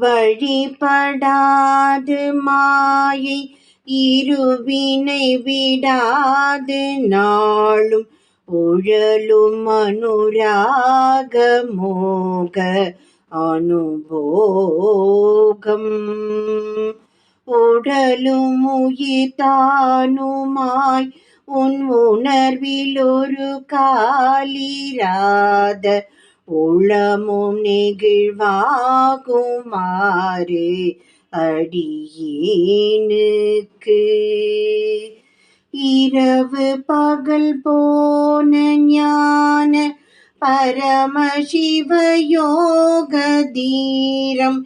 வழிபடாது மாயை இருவினை விடாது நாளும் உழலும் அனுராக மோக அனுபோகம் உடலும் உயிர்த்தானுமாய் உன் உணர்வில் ஒரு காலிராத உளமும் நெகிழ்வாகுமாறு அடியேனுக்கு இரவு பகல் போன ஞான பரமசிவயோக தீரம்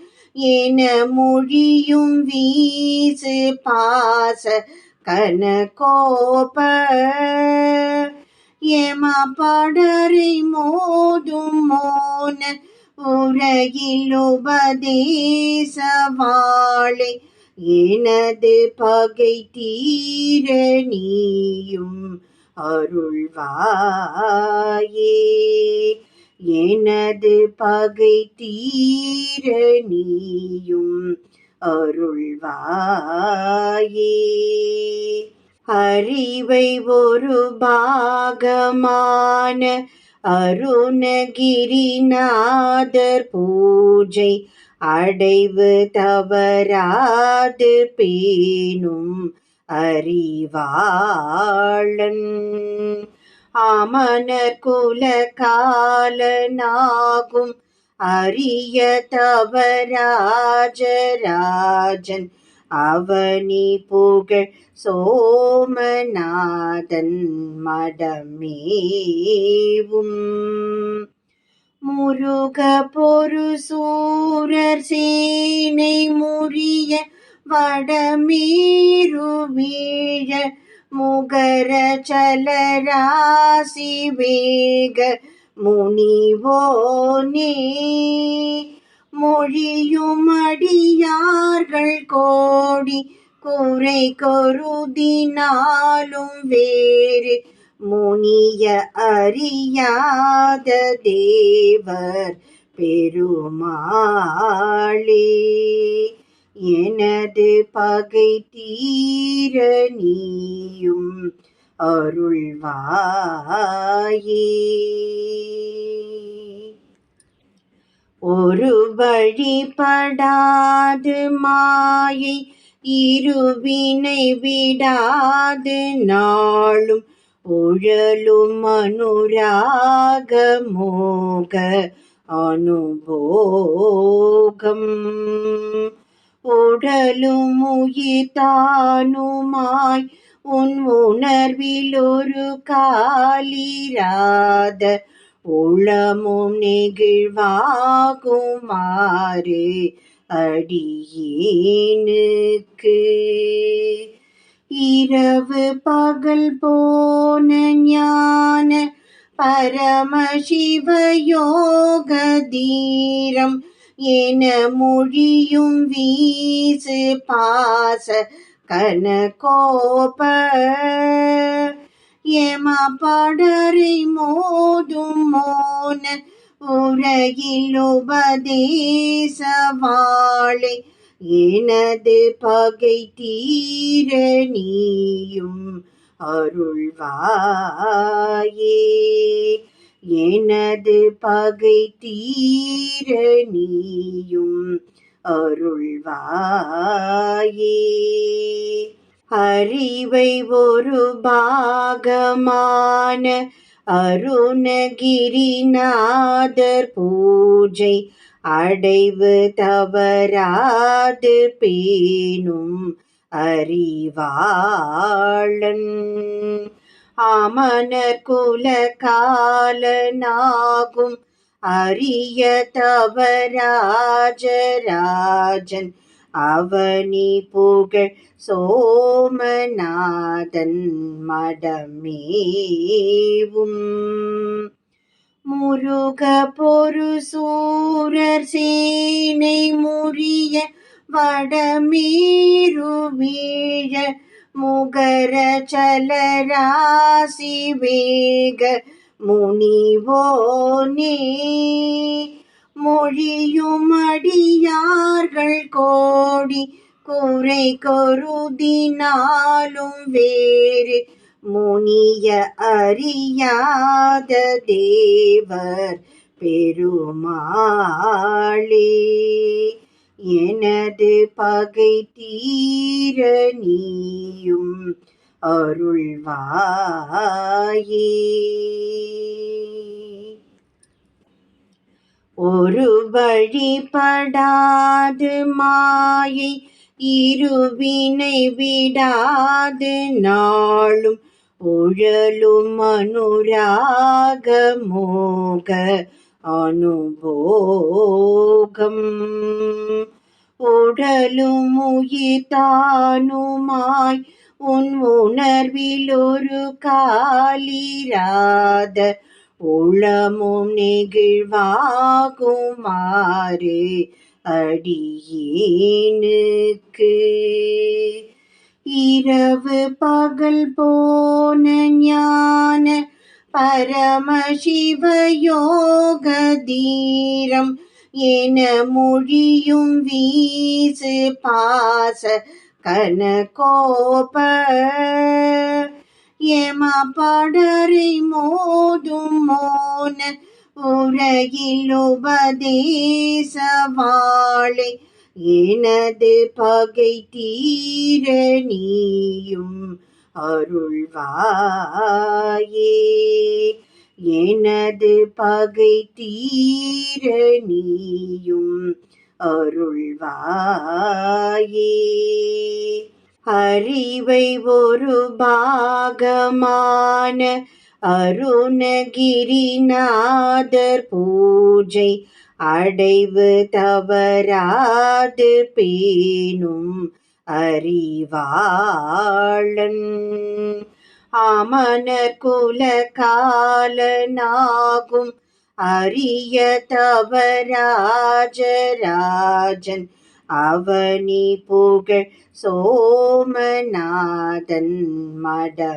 என மொழியும் வீசு பாச கனகோப எம படரை மோதும் மோன உரையில் உபதேச வாழை எனது பகை தீர நீயும் அருள்வாயே எனது பகை தீர நீயும் அருள்வாயே அறிவை ஒரு பாகமான அருணகிரிநாதர் பூஜை அடைவு தவறாது பேணும் அறிவாளன் அமனர் குல காலனாகும் அரிய தவராஜராஜன் அவனி புகழ் சோமநாதன் மடமேவும் முருக பொரு சூரர் சேனை முறிய வடமேரு வீழ முகர சலராசி வேக முனிவோனே மொழியும் அடியார்கள் கோடி குறை கொருதினாலும் வேறு முனிய அறியாத தேவர் பெருமாளே எனது பகை தீர நீயும் அருள்வாயே ஒரு வழிபடாது மாயை இருவினை விடாது நாளும் உழலும் அனுராக மோக அனுபோகம் உடலும் உயிர்த்தானுமாய் உன் உணர்வில் ஒரு காலிராத உளமும் நெகிழ்வாகுமாறு அடியேனுக்கு இரவு பகல் போன ஞான பரமசிவயோக தீரம் என மொழியும் வீசு பாச கனகோப எம படரை மோதும் மோன உரையில் உபதேச வாழை எனது பகை தீர நீயும் அருள்வாயே எனது பகை தீர நீயும் அருள்வாயே அறிவை ஒரு பாகமான அருணகிரிநாதர் பூஜை அடைவு தவறாது பேணும் அறிவாளன் அமனர் குல காலனாகும் அரிய தவராஜராஜன் அவனி புகழ் சோமநாதன் மடமேவும் முருக பொரு சூரர் சேனை முறிய வடமேரு வீழ முகர சலராசி வேக முனிவோனே மொழியும் அடியார்கள் கோடி குறை கருதினாலும் வேறு முனிய அறியாத தேவர் பெருமாளே. எனது பகை தீர நீயும் அருள்வாயே. ஒரு வழிபடாது மாயை இருவினை விடாது நாளும் உழலும் அனுராக மோக அனுபோகம் உடலும் உயிர்தானுமாய் உன் உணர்வில் ஒரு காலிராத உளமும் நெகிழ்வாகுமாறு அடியேனுக்கு இரவு பகல் போன ஞான பரமசிவயோக தீரம் என மொழியும் வீசு பாச கனகோப எம படரை மோதும் மோன உரையில் உபதேச வாழை எனது பகை தீர நீயும் அருள்வாயே. எனது பகை தீர நீயும் அருள்வாயே. அறிவை ஒரு பாகமான அருணகிரிநாதர் பூஜை அடைவு தவறாது பேணும் அறிவாளன் அமனர் குல காலனாகும் அரிய தவராஜராஜன் அவனி புகழ் சோமநாதன் மடமேவும்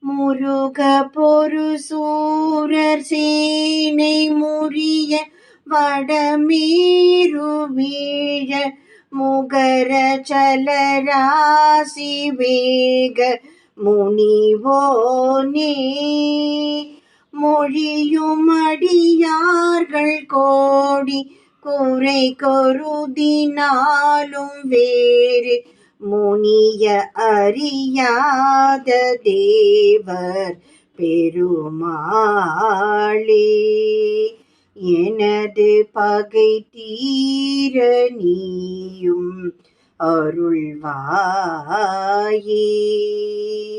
முருக பொரு சூரர் சேனை முறிய வடமேரு வீழ முகர சலராசி வேக முனிவோனே மொழியும் அடியார்கள் கோடி குறை கருதினாலும் வேறு முனிய அறியாத தேவர் பெருமாளே. எனது பகை தீர நீயும் அருள்வாயே.